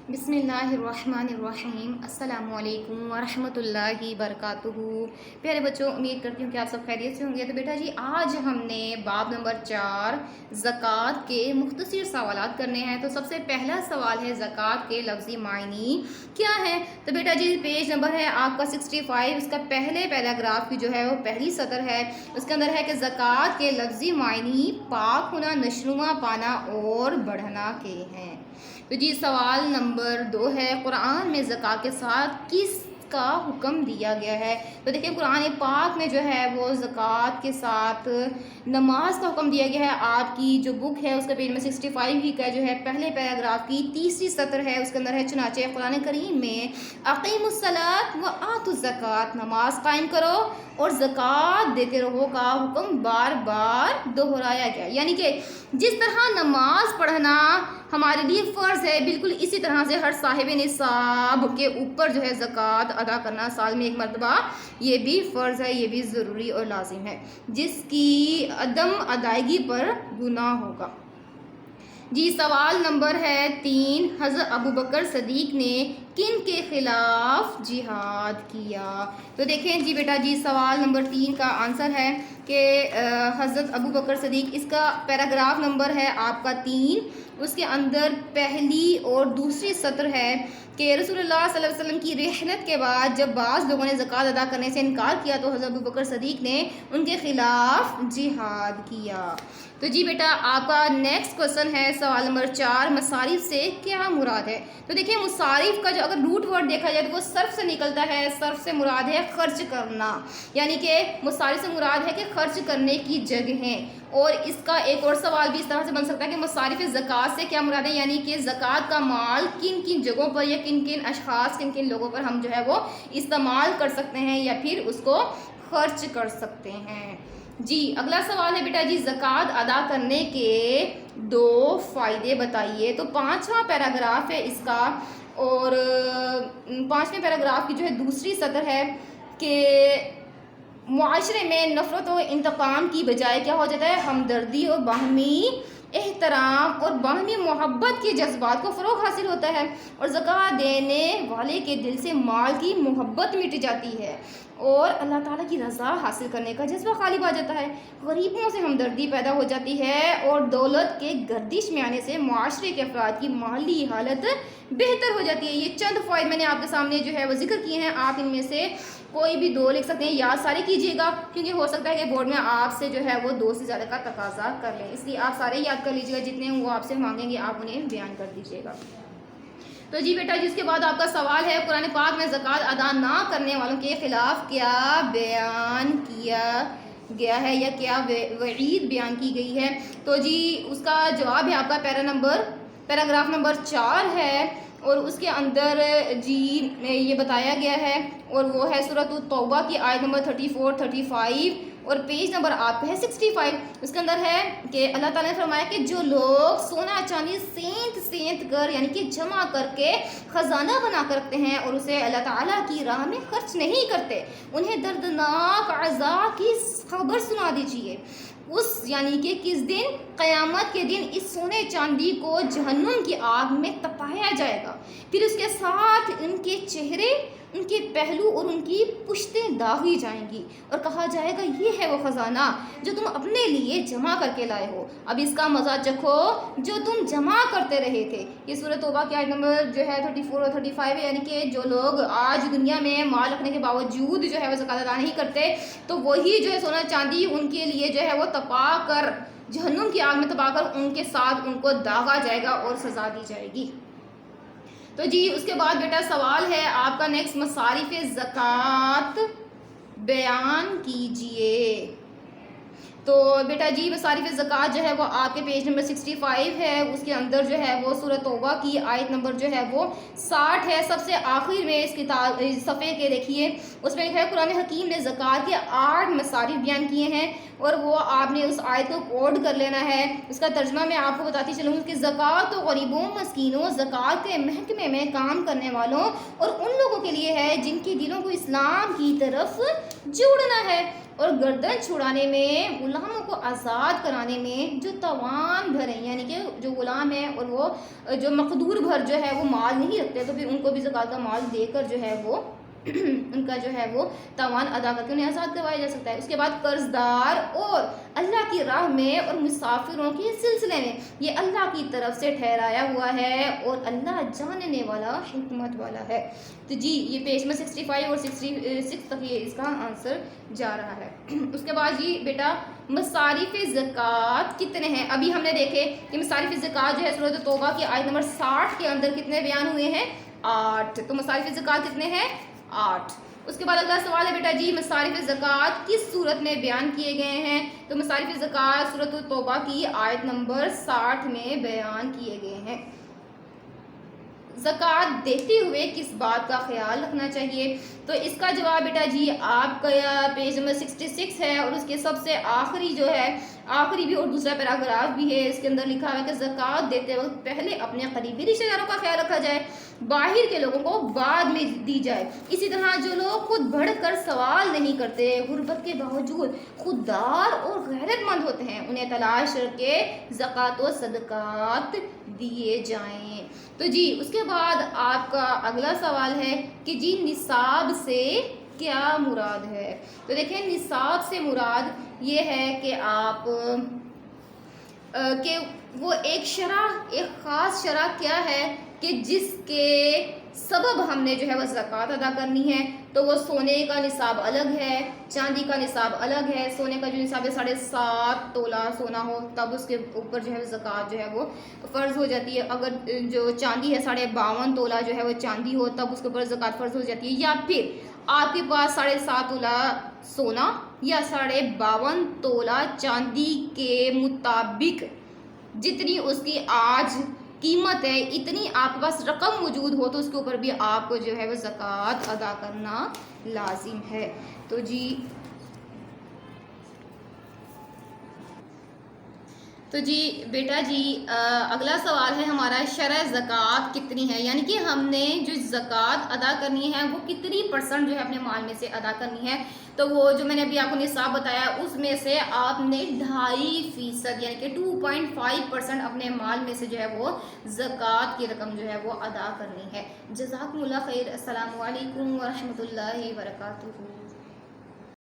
بسم اللہ الرحمن الرحیم، السلام علیکم ورحمۃ اللہ وبرکاتہ۔ پیارے بچوں، امید کرتی ہوں کہ آپ سب خیریت سے ہوں گے۔ تو بیٹا جی، آج ہم نے باب نمبر 4 زکوٰۃ کے مختصر سوالات کرنے ہیں۔ تو سب سے پہلا سوال ہے زکوٰۃ کے لفظی معنی کیا ہے؟ تو بیٹا جی، پیج نمبر ہے آپ کا 65، اس کا پہلے پیراگراف کی جو ہے وہ پہلی سطر ہے، اس کے اندر ہے کہ زکوٰۃ کے لفظی معنی پاک ہونا، نشوونما پانا اور بڑھنا کے ہیں۔ تو جی سوال نمبر 2 ہے، قرآن میں زکوٰۃ کے ساتھ کس کا حکم دیا گیا ہے؟ تو دیکھیں قرآن پاک میں جو ہے وہ زکوٰۃ کے ساتھ نماز کا حکم دیا گیا ہے۔ آپ کی جو بک ہے اس کا پیج نمبر 65 ہی کا جو ہے پہلے پیراگراف کی تیسری سطر ہے، اس کے اندر ہے چنانچہ قرآن کریم میں اقیموا الصلاۃ وآتوا الزکوٰۃ، نماز قائم کرو اور زکوٰۃ دیتے رہو کا حکم بار بار دہرایا گیا۔ یعنی کہ جس طرح نماز پڑھنا ہمارے لیے فرض ہے، بالکل اسی طرح سے ہر صاحب نصاب کے اوپر جو ہے زکوٰۃ ادا کرنا سال میں ایک مرتبہ یہ بھی فرض ہے، یہ بھی ضروری اور لازم ہے، جس کی عدم ادائیگی پر گناہ ہوگا۔ جی سوال نمبر ہے 3، حضرت ابوبکر صدیق نے کن کے خلاف جہاد کیا؟ تو دیکھیں جی بیٹا جی، سوال نمبر 3 کا آنسر ہے کہ حضرت ابوبکر صدیق، اس کا پیراگراف نمبر ہے آپ کا 3، اس کے اندر پہلی اور دوسری سطر ہے کہ رسول اللہ صلی اللہ علیہ وسلم کی رحلت کے بعد جب بعض لوگوں نے زکوٰۃ ادا کرنے سے انکار کیا تو حضرت ابوبکر صدیق نے ان کے خلاف جہاد کیا۔ تو جی بیٹا آپ کا نیکسٹ کوسچن ہے سوال نمبر 4، مصارف سے کیا مراد ہے؟ تو دیکھیں مصارف کا جو اگر روٹ ورڈ دیکھا جائے تو وہ صرف سے نکلتا ہے، صرف سے مراد ہے خرچ کرنا، یعنی کہ مصارف سے مراد ہے کہ خرچ کرنے کی جگہیں۔ اور اس کا ایک اور سوال بھی اس طرح سے بن سکتا ہے کہ مصارف زکوٰۃ سے کیا مراد ہے، یعنی کہ زکوٰۃ کا مال کن کن جگہوں پر یا کن کن اشخاص، کن کن لوگوں پر ہم جو ہے وہ استعمال کر سکتے ہیں یا پھر اس کو خرچ کر سکتے ہیں۔ جی اگلا سوال ہے بیٹا جی، زکوٰۃ ادا کرنے کے 2 فائدے بتائیے۔ تو 5واں پیراگراف ہے اس کا، اور 5ویں پیراگراف کی جو ہے دوسری سطر ہے کہ معاشرے میں نفرت و انتقام کی بجائے کیا ہو جاتا ہے، ہمدردی اور باہمی احترام اور باہمی محبت کے جذبات کو فروغ حاصل ہوتا ہے، اور زکوٰۃ دینے والے کے دل سے مال کی محبت مٹ جاتی ہے اور اللہ تعالیٰ کی رضا حاصل کرنے کا جذبہ غالب آ جاتا ہے، غریبوں سے ہمدردی پیدا ہو جاتی ہے، اور دولت کے گردش میں آنے سے معاشرے کے افراد کی مالی حالت بہتر ہو جاتی ہے۔ یہ چند فوائد میں نے آپ کے سامنے جو ہے وہ ذکر کیے ہیں، آپ ان میں سے کوئی بھی 2 لکھ سکتے ہیں، یاد سارے کیجیے گا کیونکہ ہو سکتا ہے کہ بورڈ میں آپ سے جو ہے وہ 2 سے زیادہ کا تقاضا کر لیں، اس لیے آپ سارے یاد کر لیجیے گا، جتنے وہ آپ سے مانگیں گے آپ انہیں بیان کر دیجیے گا۔ تو جی بیٹا جس کے بعد آپ کا سوال ہے، قرآن پاک میں زکوٰۃ ادا نہ کرنے والوں کے خلاف کیا بیان کیا گیا ہے یا کیا وعید بیان کی گئی ہے؟ تو جی اس کا جواب ہے آپ کا پیراگراف نمبر 4 ہے، اور اس کے اندر جی یہ بتایا گیا ہے، اور وہ ہے سورۃ التوبہ کی آیت نمبر 34 35، اور پیج نمبر آپ کا ہے 65۔ اس کے اندر ہے کہ اللہ تعالیٰ نے فرمایا کہ جو لوگ سونا چاندی سینت کر یعنی کہ جمع کر کے خزانہ بنا کر رکھتے ہیں اور اسے اللہ تعالیٰ کی راہ میں خرچ نہیں کرتے، انہیں دردناک عذاب کی خبر سنا دیجیے۔ اس یعنی کہ کس دن؟ قیامت کے دن اس سونے چاندی کو جہنم کی آگ میں تپایا جائے گا، پھر اس کے ساتھ ان کے چہرے، ان کے پہلو اور ان کی پشتیں داغی جائیں گی، اور کہا جائے گا یہ ہے وہ خزانہ جو تم اپنے لیے جمع کر کے لائے ہو، اب اس کا مزہ چکھو جو تم جمع کرتے رہے تھے۔ یہ سورۃ توبہ کی آیت نمبر جو ہے 34 اور 35 ہے، یعنی کہ جو لوگ آج دنیا میں مال رکھنے کے باوجود جو ہے وہ زکوٰۃ ادا نہیں کرتے، تو وہی جو ہے سونا چاندی ان کے لیے جو ہے وہ تپا کر جہنم کی آگ میں تپا کر ان کے ساتھ ان کو داغا جائے گا اور سزا دی جائے گی۔ تو جی اس کے بعد بیٹا سوال ہے آپ کا نیکسٹ، مصارف زکوٰۃ بیان کیجئے۔ تو بیٹا جی مصارف زکوٰۃ جو ہے وہ آپ کے پیج نمبر 65 ہے، اس کے اندر جو ہے وہ سورۃ توبہ کی آیت نمبر جو ہے وہ 60 ہے، سب سے آخر میں اس کتاب صفحے کے دیکھیے، اس میں لکھا ہے قرآن حکیم نے زکوٰۃ کے 8 مصارف بیان کیے ہیں، اور وہ آپ نے اس آیت کو کوڈ کر لینا ہے۔ اس کا ترجمہ میں آپ کو بتاتی چلوں کہ زکوٰۃ تو غریبوں، مسکینوں، زکوٰۃ کے محکمے میں کام کرنے والوں اور ان لوگوں کے لیے ہے جن کے دلوں کو اسلام کی طرف جوڑنا ہے، اور گردن چھڑانے میں، غلاموں کو آزاد کرانے میں جو توان بھرے، یعنی کہ جو غلام ہیں اور وہ جو مقدور بھر جو ہے وہ مال نہیں رکھتے، تو پھر ان کو بھی زکوٰۃ کا مال دے کر جو ہے وہ ان کا جو ہے وہ توان ادا کر کے انہیں آزاد کروایا جا سکتا ہے۔ اس کے بعد قرض دار اور اللہ کی راہ میں اور مسافروں کے سلسلے میں یہ اللہ کی طرف سے ٹھہرایا ہوا ہے اور اللہ جاننے والا، حکمت والا ہے۔ تو جی یہ پیج میں 65 اور 66 تک یہ اس کا آنسر جا رہا ہے۔ اس کے بعد جی بیٹا مصارف زکوٰۃ کتنے ہیں؟ ابھی ہم نے دیکھے کہ مصارف زکوٰۃ جو ہے سورۃ توبہ کی آیت نمبر 60 کے اندر کتنے بیان ہوئے ہیں؟ 8۔ تو مصارف زکوٰۃ کتنے ہیں؟ 8۔ اس کے بعد اگلا سوال ہے بیٹا جی مصارف زکوٰۃ کس صورت میں بیان کیے گئے ہیں؟ تو مصارف زکوٰۃ سورۃ التوبہ کی آیت نمبر 60 میں بیان کیے گئے ہیں۔ زکوٰۃ دیتے ہوئے کس بات کا خیال رکھنا چاہیے؟ تو اس کا جواب بیٹا جی آپ کا پیج نمبر 66 ہے اور اس کے سب سے آخری جو ہے، آخری بھی اور دوسرا پیراگراف بھی ہے، اس کے اندر لکھا ہوا ہے کہ زکوٰۃ دیتے وقت پہلے اپنے قریبی رشتہ داروں کا خیال رکھا جائے، باہر کے لوگوں کو بعد میں دی جائے۔ اسی طرح جو لوگ خود بڑھ کر سوال نہیں کرتے، غربت کے باوجود خوددار اور غیرت مند ہوتے ہیں، انہیں تلاش کر کے زکوٰۃ و صدقات دیے جائیں۔ تو جی اس کے بعد آپ کا اگلا سوال ہے کہ جی نصاب سے کیا مراد ہے؟ تو دیکھیں نصاب سے مراد یہ ہے کہ آپ کہ وہ ایک شرح، ایک خاص شرح کیا ہے کہ جس کے سبب ہم نے جو ہے وہ زکوٰۃ ادا کرنی ہے۔ تو وہ سونے کا نصاب الگ ہے، چاندی کا نصاب الگ ہے۔ سونے کا جو نصاب ہے 7.5 تولہ سونا ہو تب اس کے اوپر جو ہے زکوٰۃ جو ہے وہ فرض ہو جاتی ہے۔ اگر جو چاندی ہے 52.5 تولہ جو ہے وہ چاندی ہو تب اس کے اوپر زکوٰۃ فرض ہو جاتی ہے، یا پھر آپ کے پاس 7.5 تولہ سونا یا 52.5 تولہ چاندی کے مطابق جتنی اس کی آج قیمت ہے اتنی آپ کے پاس رقم موجود ہو تو اس کے اوپر بھی آپ کو جو ہے وہ زکوٰۃ ادا کرنا لازم ہے۔ تو جی بیٹا جی اگلا سوال ہے ہمارا شرح زکوٰۃ کتنی ہے، یعنی کہ ہم نے جو زکوٰۃ ادا کرنی ہے وہ کتنی % جو ہے اپنے مال میں سے ادا کرنی ہے؟ تو وہ جو میں نے ابھی آپ کو نصاب بتایا اس میں سے آپ نے 2.5% یعنی کہ 2.5% اپنے مال میں سے جو ہے وہ زکوٰۃ کی رقم جو ہے وہ ادا کرنی ہے۔ جزاکم اللہ خیر۔ السلام علیکم ورحمۃ اللہ وبرکاتہ۔